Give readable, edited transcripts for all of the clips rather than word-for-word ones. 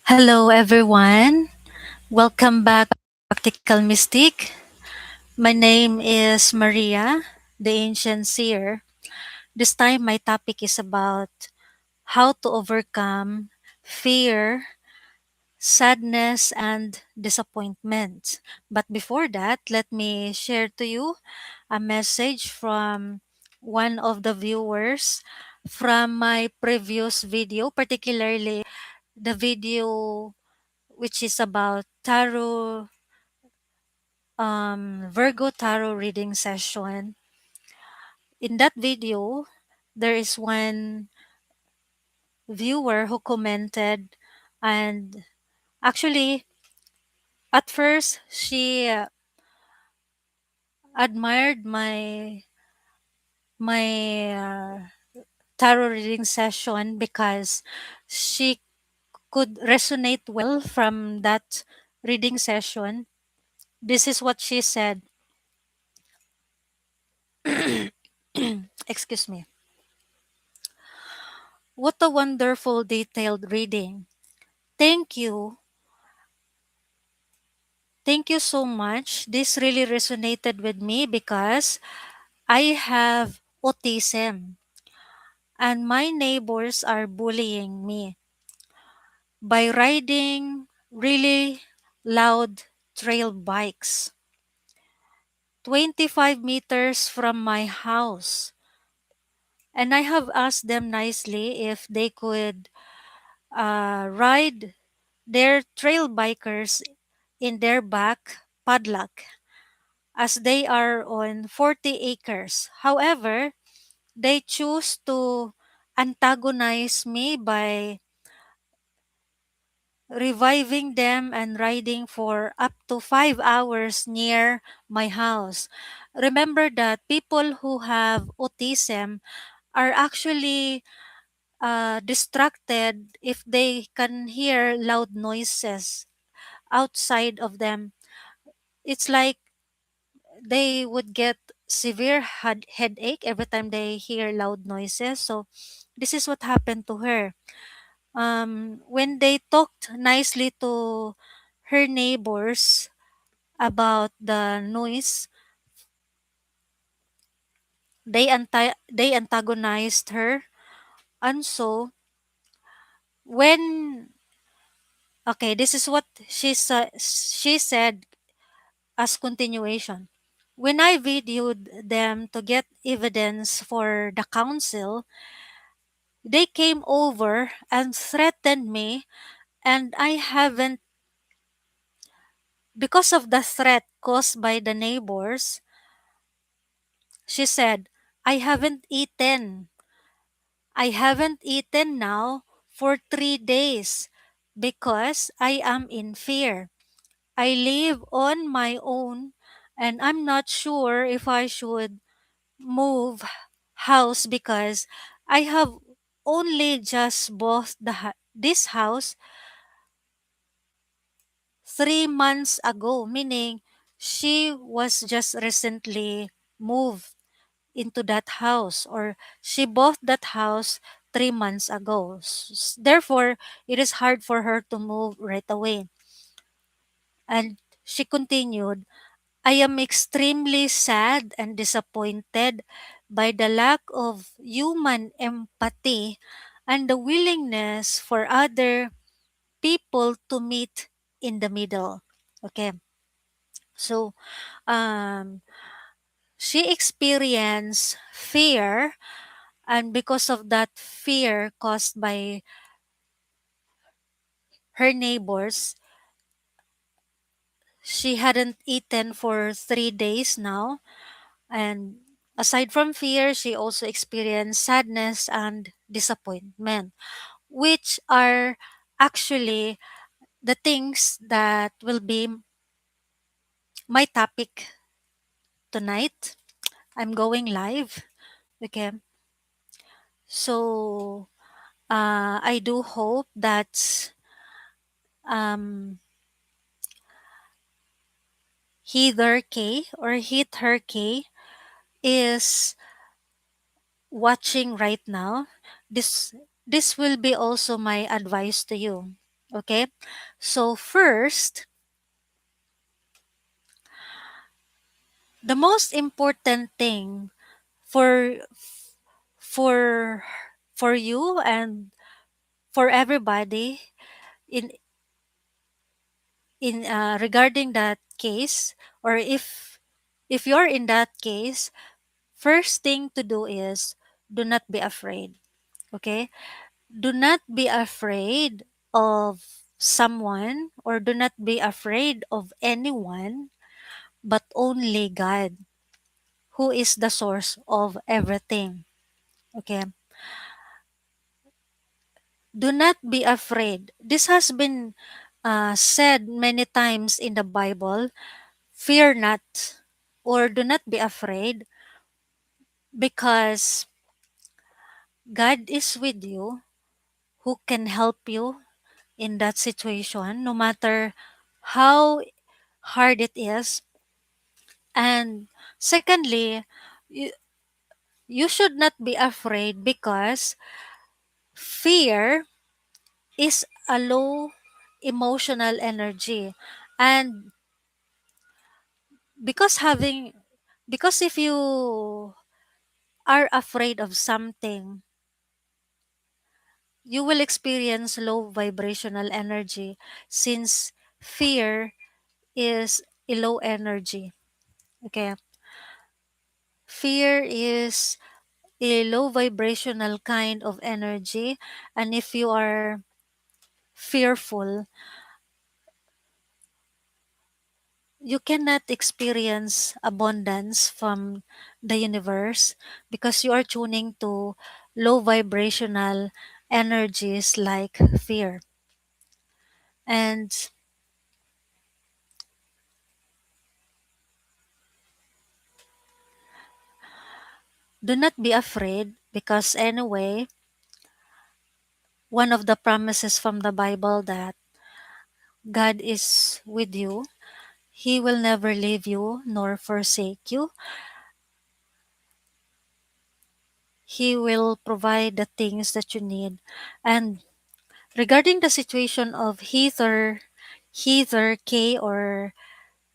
Hello, everyone. Welcome back to Practical Mystic. My name is Maria, the ancient seer. This time, my topic is about how to overcome fear, sadness, and disappointment. But before that, let me share to you a message from one of the viewers from my previous video, particularly the video which is about Virgo tarot reading session. In that video, there is one viewer who commented, and actually, at first, she admired my tarot reading session because she could resonate well from that reading session. This is what she said. Excuse me. What a wonderful detailed reading. Thank you. Thank you so much. This really resonated with me because I have autism and my neighbors are bullying me by riding really loud trail bikes 25 meters from my house. And I have asked them nicely if they could ride their trail bikers in their back padlock as they are on 40 acres. However, they choose to antagonize me by reviving them and riding for up to 5 hours near my house. Remember that people who have autism are actually distracted if they can hear loud noises outside of them. It's like they would get severe headache every time they hear loud noises. So this is what happened to her. When they talked nicely to her neighbors about the noise, they antagonized her. And so when okay, this is what she said as continuation. When I videoed them to get evidence for the council, they came over and threatened me, and I haven't, because of the threat caused by the neighbors, she said, I haven't eaten. I haven't eaten now for 3 days because I am in fear. I live on my own and I'm not sure if I should move house because I have only just bought this house 3 months ago, meaning she was just recently moved into that house, or she bought that house 3 months ago. Therefore, it is hard for her to move right away. And she continued, I am extremely sad and disappointed by the lack of human empathy and the willingness for other people to meet in the middle. Okay. So, um, she experienced fear, and because of that fear caused by her neighbors, she hadn't eaten for 3 days now. And aside from fear, she also experienced sadness and disappointment, which are actually the things that will be my topic tonight. I'm going live. Okay. So I do hope that um, Heather K or Hit Her K is watching right now. This this will be also my advice to you. Okay? So first, the most important thing for for for you and for everybody in regarding that case, or if you're in that case, first thing to do is do not be afraid. Okay? Do not be afraid of someone, or do not be afraid of anyone, but only God, who is the source of everything. Okay? Do not be afraid. This has been said many times in the Bible. Fear not, or do not be afraid, because God is with you, who can help you in that situation, no matter how hard it is. And secondly, you, you should not be afraid, because fear is a low emotional energy. And because having because if you are afraid of something, you will experience low vibrational energy, since fear is a low energy. Okay? Fear is a low vibrational kind of energy, and if you are fearful, you cannot experience abundance from the universe, because you are tuning to low vibrational energies like fear. And do not be afraid, because anyway, one of the promises from the Bible, that God is with you. He will never leave you nor forsake you. He will provide the things that you need. And regarding the situation of Heather K, or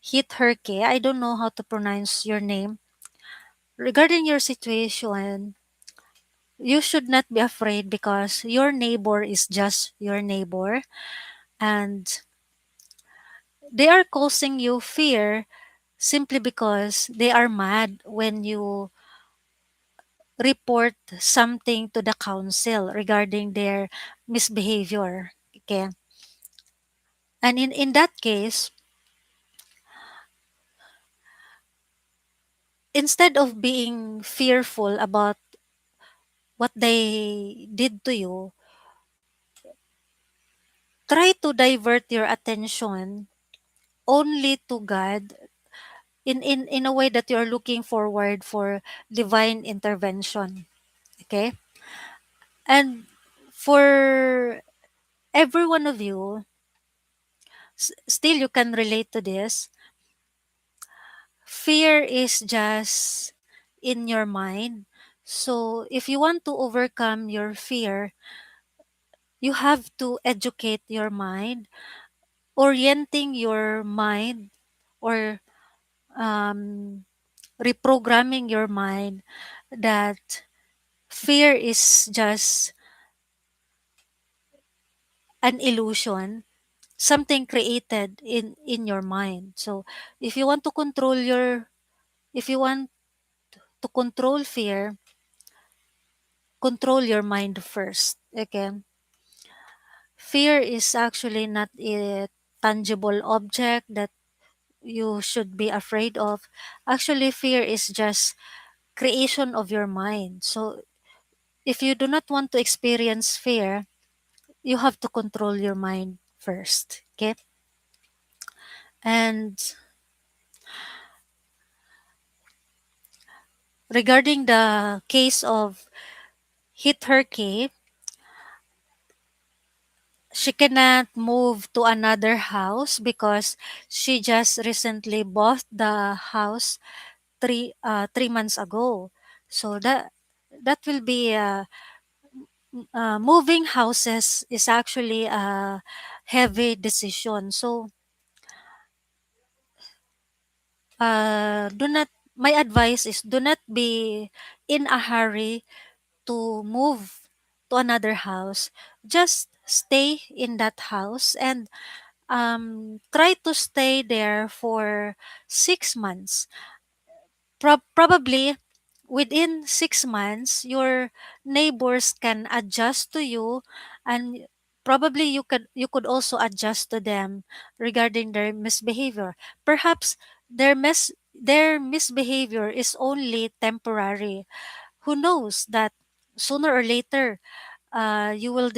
Heather K, I don't know how to pronounce your name. Regarding your situation, you should not be afraid, because your neighbor is just your neighbor, and they are causing you fear simply because they are mad when you report something to the council regarding their misbehavior. Okay. And in that case, instead of being fearful about what they did to you, try to divert your attention only to God, in a way that you're looking forward for divine intervention. Okay? And for every one of you, still you can relate to this. Fear is just in your mind. So if you want to overcome your fear, you have to educate your mind, orienting your mind, or um, reprogramming your mind, that fear is just an illusion, something created in your mind. So if you want to control your if you want to control fear, control your mind first. Okay? Fear is actually not a tangible object that you should be afraid of. Actually, fear is just creation of your mind. So if you do not want to experience fear, you have to control your mind first. Okay? And regarding the case of Hitherkey, she cannot move to another house, because she just recently bought the house 3 months ago. So that will be moving houses is actually heavy decision. So, do not, my advice is do not be in a hurry to move to another house. Just stay in that house and try to stay there for 6 months. Probably within 6 months, your neighbors can adjust to you, and probably you could also adjust to them regarding their misbehavior. Perhaps their misbehavior is only temporary. Who knows that sooner or later, you would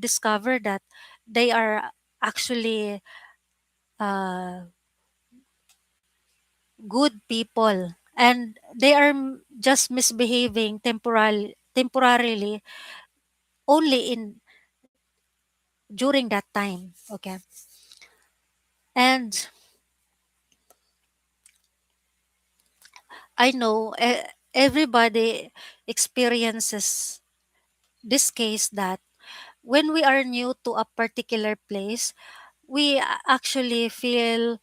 discover that they are actually uh, good people, and they are just misbehaving temporarily only in during that time. Okay. And I know everybody experiences this case, that when we are new to a particular place, we actually feel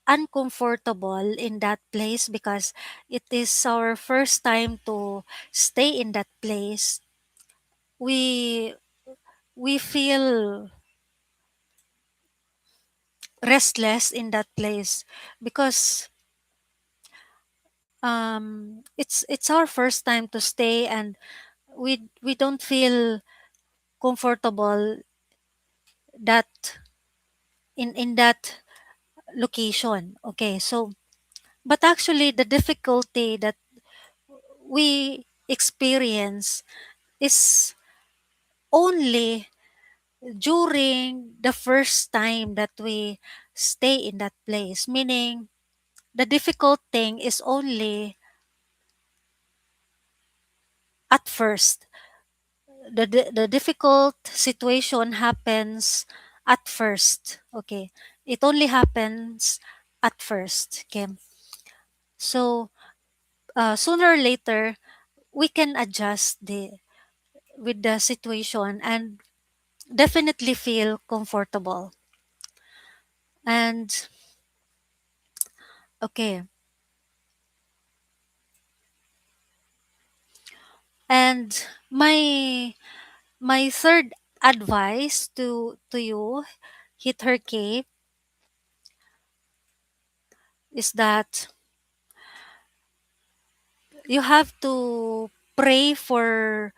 uncomfortable in that place because it is our first time to stay in that place. We we feel restless in that place because it's our first time to stay, and we don't feel comfortable that in that location. Okay, so but actually the difficulty that we experience is only during the first time that we stay in that place, meaning the difficult thing is only at first. The difficult situation happens at first. Okay, it only happens at first. Okay, so sooner or later we can adjust the with the situation and definitely feel comfortable. And okay, and my third advice to you, hit her K, is that you have to pray for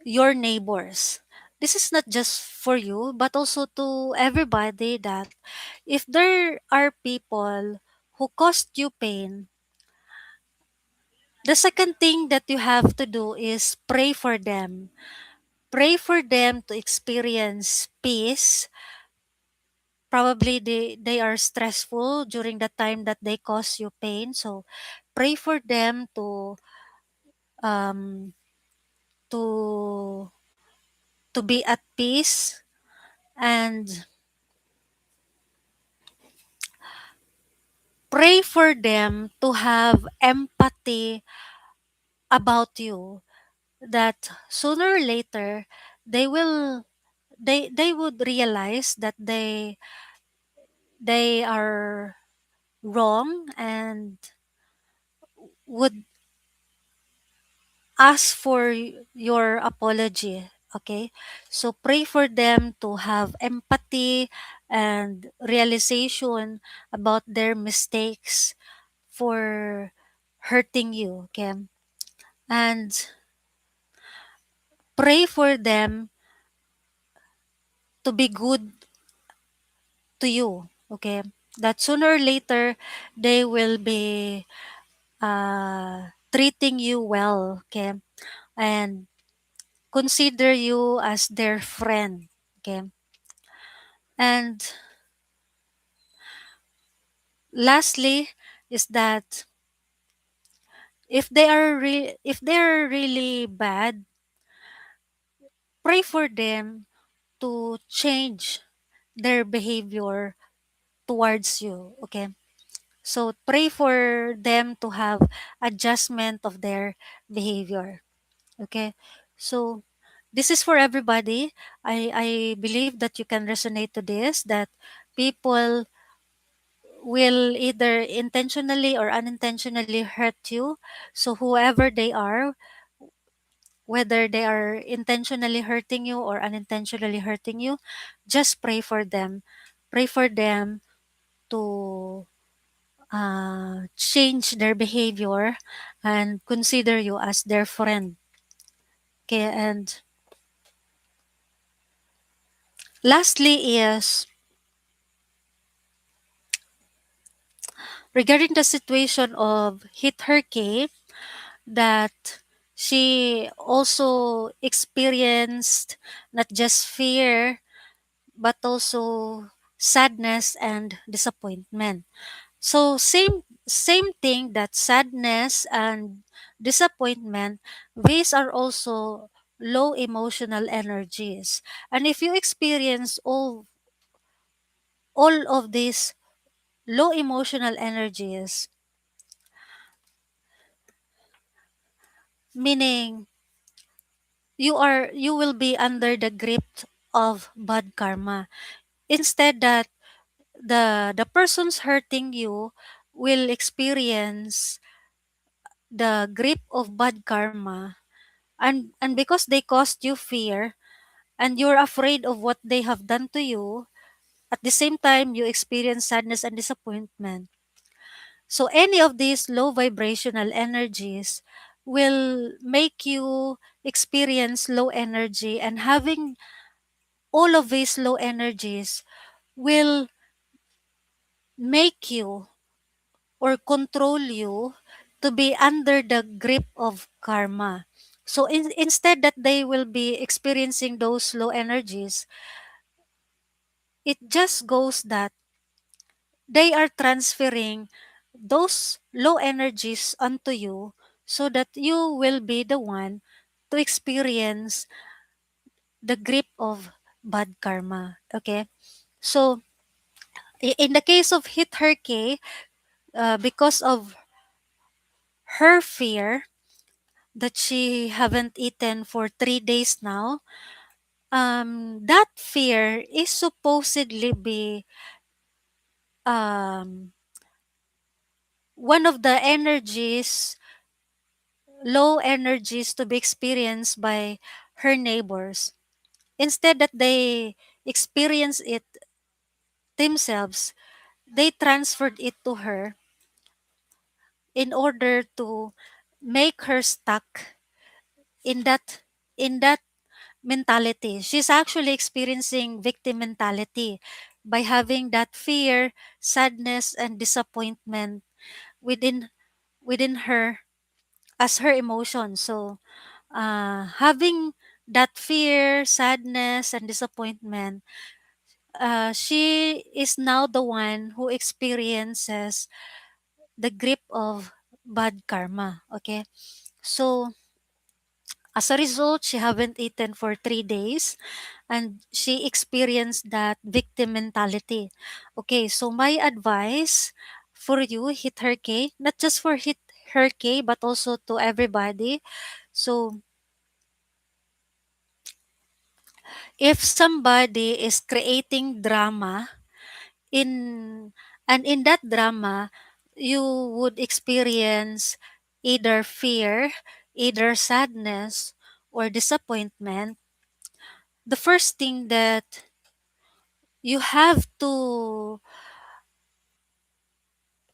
your neighbors. This is not just for you, but also to everybody, that if there are people who caused you pain, the second thing that you have to do is pray for them. Pray for them to experience peace. Probably they are stressful during the time that they cause you pain. So pray for them um to to be at peace, and pray for them to have empathy about you, that sooner or later they would realize that they are wrong, and would ask for your apology. Okay, so pray for them to have empathy and realization about their mistakes for hurting you. Okay, and pray for them to be good to you. Okay, that sooner or later they will be treating you well. Okay, and consider you as their friend. Okay, and lastly is that if they're really bad, pray for them to change their behavior towards you. Okay, so pray for them to have adjustment of their behavior. Okay, so this is for everybody. I believe that you can resonate to this, that people will either intentionally or unintentionally hurt you. So whoever they are, whether they are intentionally hurting you or unintentionally hurting you, just pray for them. Pray for them to change their behavior and consider you as their friend. Okay, and lastly is regarding the situation of Hit Her K, that she also experienced not just fear but also sadness and disappointment. So same thing, that sadness and disappointment, these are also low emotional energies. And if you experience all of these low emotional energies, meaning you will be under the grip of bad karma. Instead that the persons hurting you will experience the grip of bad karma, and because they caused you fear and you're afraid of what they have done to you, at the same time you experience sadness and disappointment. So any of these low vibrational energies will make you experience low energy, and having all of these low energies will make you or control you to be under the grip of karma. So instead that they will be experiencing those low energies, it just goes that they are transferring those low energies onto you, so that you will be the one to experience the grip of bad karma. Okay? So in the case of Hit Her K, because of her fear that she haven't eaten for 3 days now, that fear is supposedly be um, one of the energies, low energies to be experienced by her neighbors. Instead that they experience it themselves, they transferred it to her in order to make her stuck in that mentality. She's actually experiencing victim mentality by having that fear, sadness, and disappointment within her as her emotion. So, having that fear, sadness, and disappointment, she is now the one who experiences the grip of bad karma. Okay, so as a result, she haven't eaten for 3 days and she experienced that victim mentality. Okay, so my advice for you, Hit Her K, not just for Hit Her K, but also to everybody. So if somebody is creating drama in and in that drama, you would experience either fear, either sadness, or disappointment. The first thing that you have to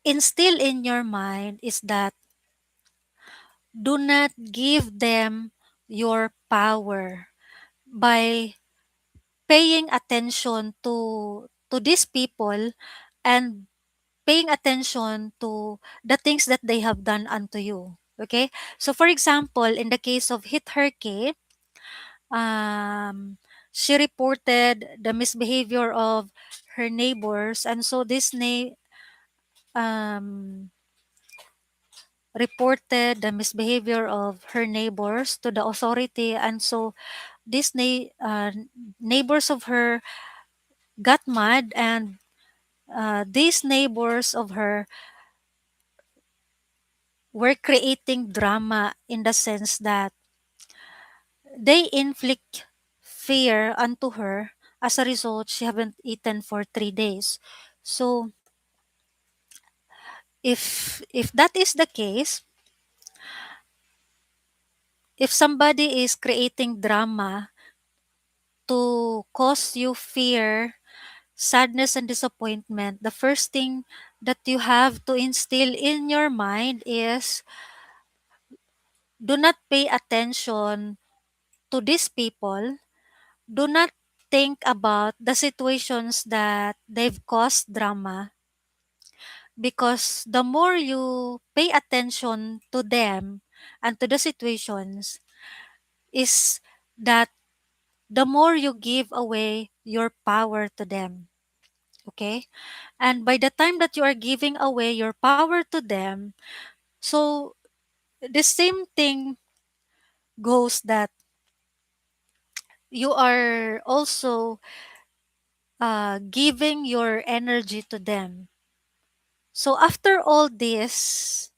instill in your mind is that do not give them your power by paying attention to these people and paying attention to the things that they have done unto you. Okay, so for example, in the case of Hit Her K, um, she reported the misbehavior of her neighbors, and so um, reported the misbehavior of her neighbors to the authority, and so these neighbors of her got mad, and these neighbors of her were creating drama in the sense that they inflict fear unto her. As a result, she haven't eaten for 3 days. So if that is the case, if somebody is creating drama to cause you fear, sadness, and disappointment, the first thing that you have to instill in your mind is do not pay attention to these people. Do not think about the situations that they've caused drama, because the more you pay attention to them and to the situations, is that the more you give away your power to them. Okay? And by the time that you are giving away your power to them, so the same thing goes that you are also giving your energy to them. So after all these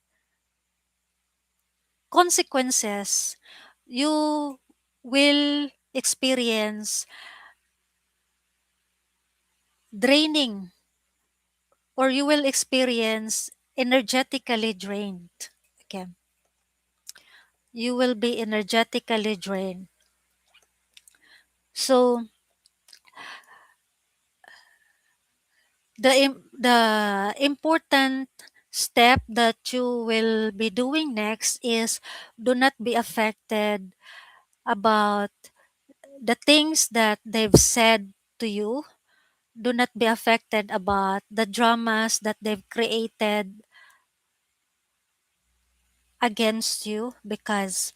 consequences, you will experience draining, or you will experience energetically drained. Okay. You will be energetically drained. So the important step that you will be doing next is do not be affected about the things that they've said to you. Do not be affected about the dramas that they've created against you, because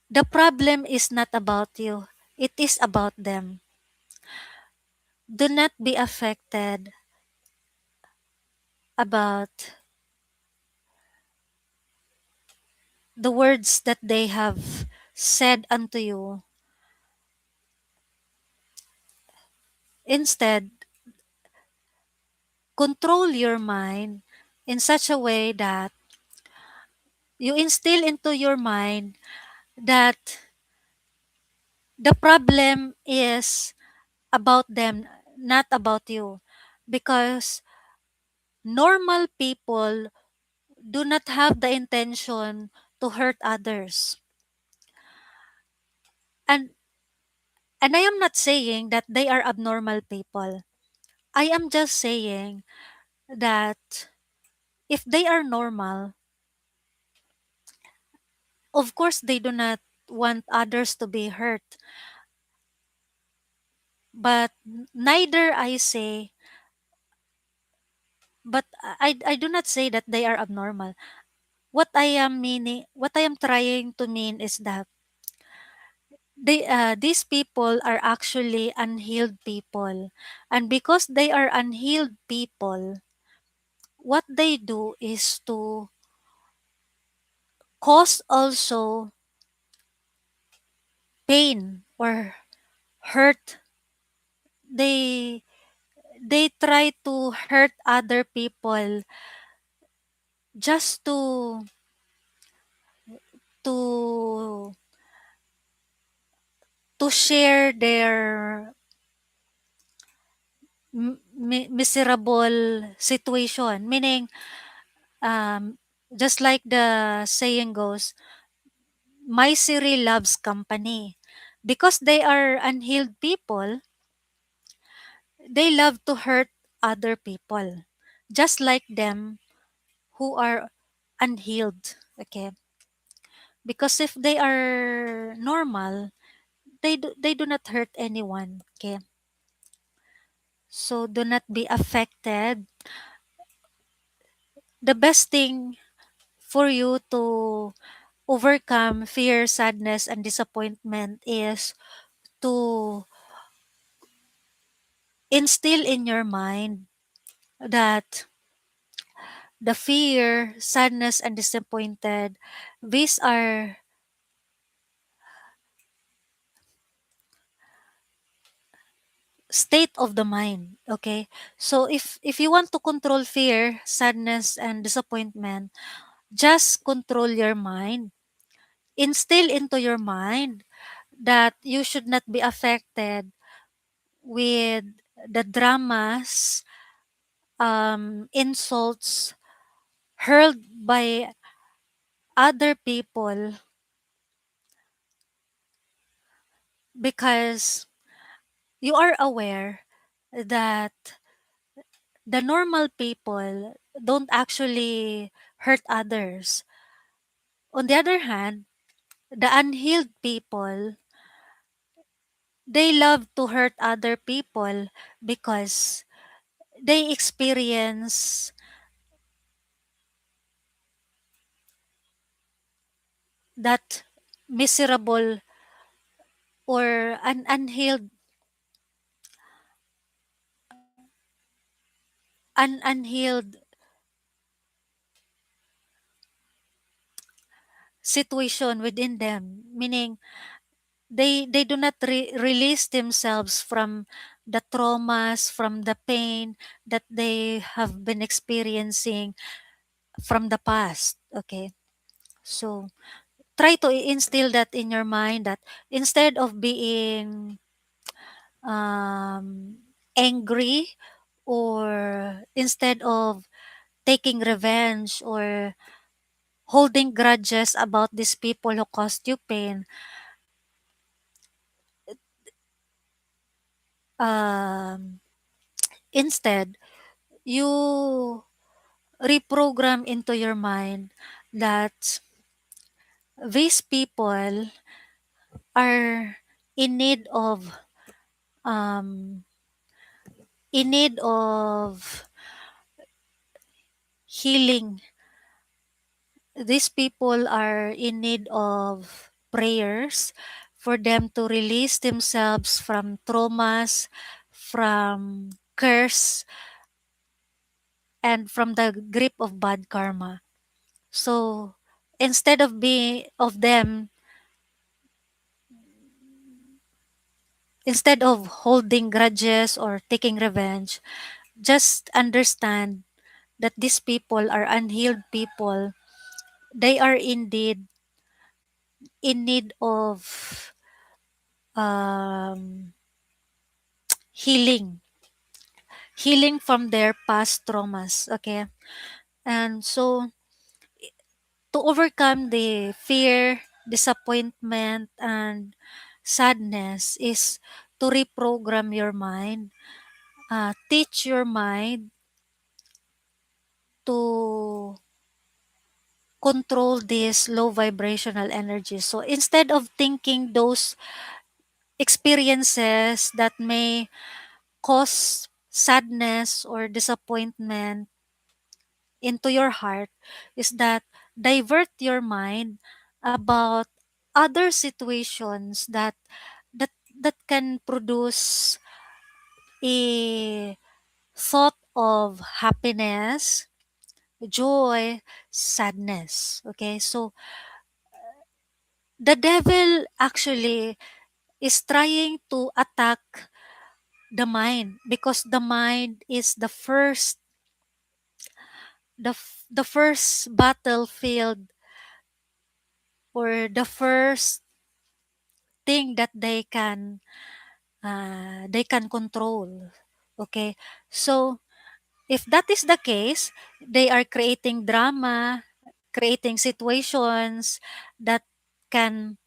the problem is not about you, it is about them. Do not be affected about the words that they have said unto you. Instead, control your mind in such a way that you instill into your mind that the problem is about them, not about you. Because normal people do not have the intention to hurt others. And I am not saying that they are abnormal people. I am just saying that if they are normal, of course they do not want others to be hurt. But neither I say, but I do not say that they are abnormal. What I am trying to mean is that these people are actually unhealed people. And because they are unhealed people, what they do is to cause also pain or hurt. They they try to hurt other people just to to share their miserable situation. Meaning, um, just like the saying goes, misery loves company. Because they are unhealed people, they love to hurt other people, just like them who are unhealed. Okay, because if they are normal, they do not hurt anyone. Okay, so do not be affected. The best thing for you to overcome fear, sadness, and disappointment is to instill in your mind that the fear, sadness, and disappointed, these are state of the mind. Okay, so if you want to control fear, sadness, and disappointment, just control your mind. instill into your mind that you should not be affected with the dramas, insults hurled by other people, because you are aware that the normal people don't actually hurt others. On the other hand, the unhealed people, they love to hurt other people because they experience that miserable or an unhealed situation within them, meaning they do not release themselves from the traumas, from the pain that they have been experiencing from the past. Okay, so try to instill that in your mind, that instead of being um, angry, or instead of taking revenge or holding grudges about these people who caused you pain, um, instead you reprogram into your mind that these people are in need of um, in need of healing. These people are in need of prayers for them to release themselves from traumas, from curse, and from the grip of bad karma. So instead of being of them, instead of holding grudges or taking revenge, just understand that these people are unhealed people. They are indeed in need of um, healing, healing from their past traumas. Okay, and so to overcome the fear, disappointment, and sadness is to reprogram your mind, teach your mind to control this low vibrational energy. So instead of thinking those experiences that may cause sadness or disappointment into your heart, is that divert your mind about other situations that can produce a thought of happiness, joy, sadness. Okay, so the devil actually is trying to attack the mind, because the mind is the first battlefield, or the first thing that they can control. Okay, so if that is the case, they are creating drama, creating situations that can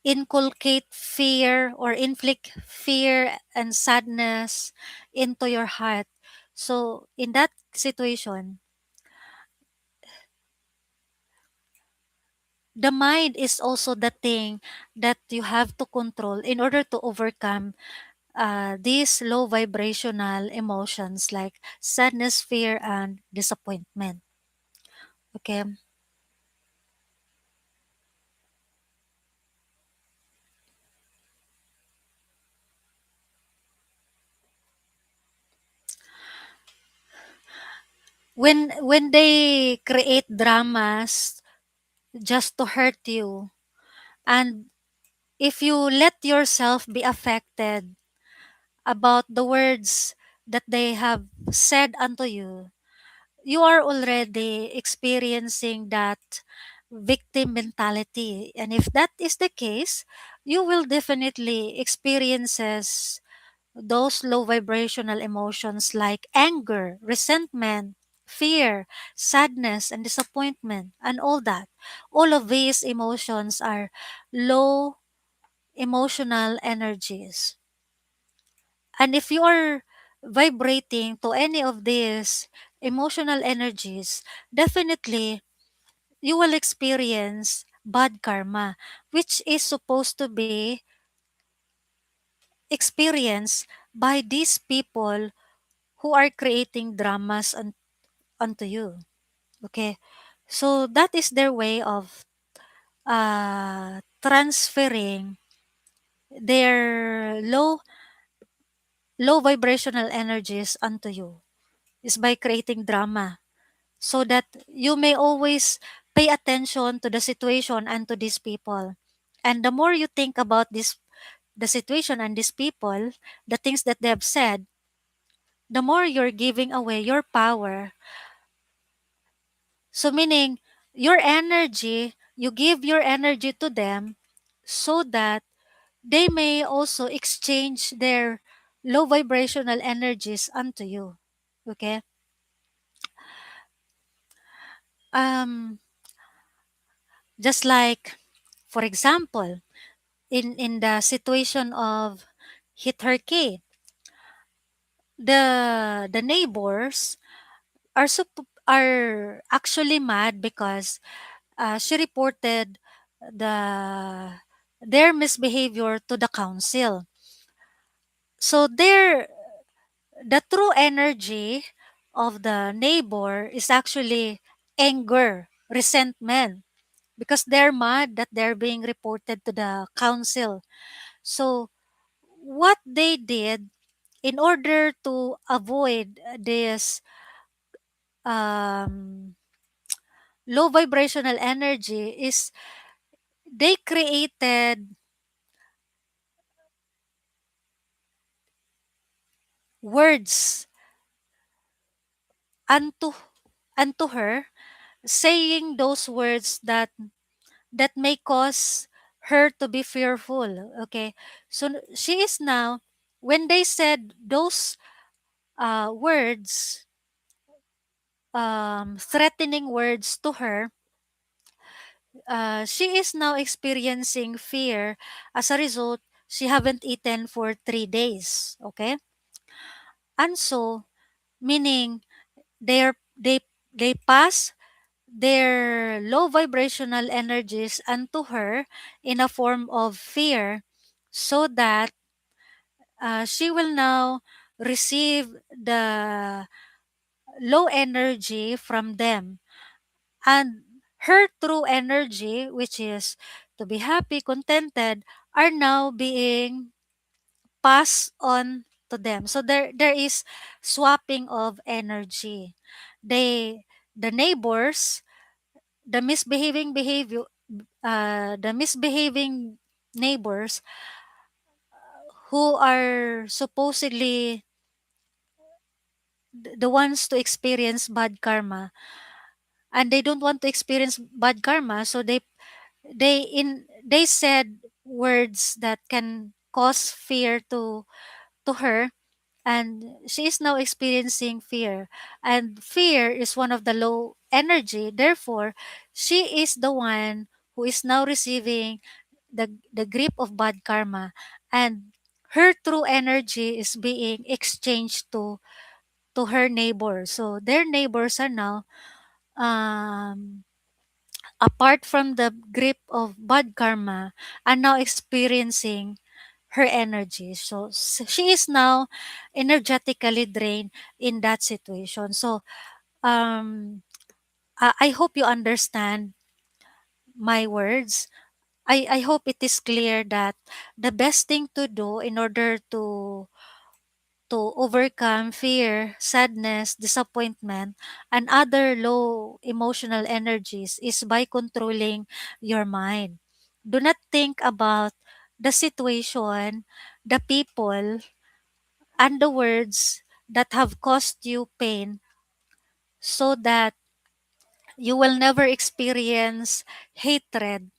inculcate fear or inflict fear and sadness into your heart. So in that situation, the mind is also the thing that you have to control in order to overcome these low vibrational emotions like sadness, fear, and disappointment. Okay. When they create dramas just to hurt you, and if you let yourself be affected about the words that they have said unto you, you are already experiencing that victim mentality. And if that is the case, you will definitely experiences those low vibrational emotions like anger, resentment, fear, sadness, and disappointment, and all that. All of these emotions are low emotional energies. And if you are vibrating to any of these emotional energies, definitely you will experience bad karma, which is supposed to be experienced by these people who are creating dramas onto you. Okay. So that is their way of transferring their low vibrational energies onto you, is by creating drama, so that you may always pay attention to the situation and to these people. And the more you think about this, the situation and these people, the things that they have said, the more you're giving away your power. So meaning your energy, you give your energy to them so that they may also exchange their low vibrational energies onto you. Okay? Um just like, for example, in the situation of hit her kid, the neighbors are actually mad because she reported their misbehavior to the council. So the true energy of the neighbor is actually anger, resentment, because they're mad that they're being reported to the council. So what they did in order to avoid this um, low vibrational energy is they created words unto unto her, saying those words that may cause her to be fearful. Okay, so she is now, when they said those words, threatening words to her, she is now experiencing fear. As a result, she haven't eaten for 3 days. Okay, and so meaning they they pass their low vibrational energies unto her in a form of fear, so that she will now receive the low energy from them, and her true energy, which is to be happy, contented, are now being passed on to them. So there is swapping of energy. They the neighbors, the misbehaving behavior the misbehaving neighbors who are supposedly the ones to experience bad karma, and they don't want to experience bad karma, so they said words that can cause fear to her, and she is now experiencing fear, and fear is one of the low energy. Therefore, she is the one who is now receiving the grip of bad karma, and her true energy is being exchanged to her neighbors. So their neighbors are now, um apart from the grip of bad karma, are now experiencing her energy. So she is now energetically drained in that situation. So um I hope you understand my words. I hope it is clear that the best thing to do in order to overcome fear, sadness, disappointment, and other low emotional energies is by controlling your mind. Do not think about the situation, the people, and the words that have caused you pain, so that You will never experience hatred,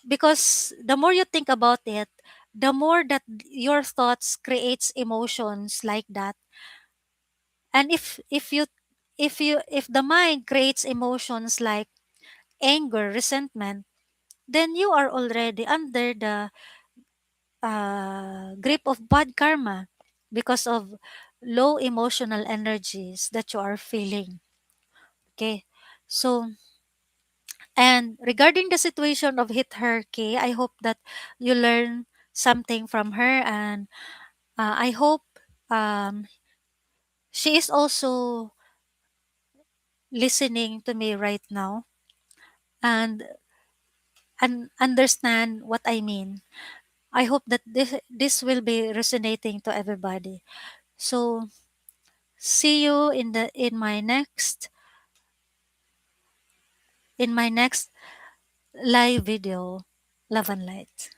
because the more you think about it, the more that your thoughts creates emotions like that. And if the mind creates emotions like anger, resentment, then you are already under the grip of bad karma because of low emotional energies that you are feeling. Okay. So, and regarding the situation of Hit Her K, I hope that you learn something from her, and I hope um, she is also listening to me right now, and understand what I mean. I hope that this will be resonating to everybody. So see you in my next live video. Love and light.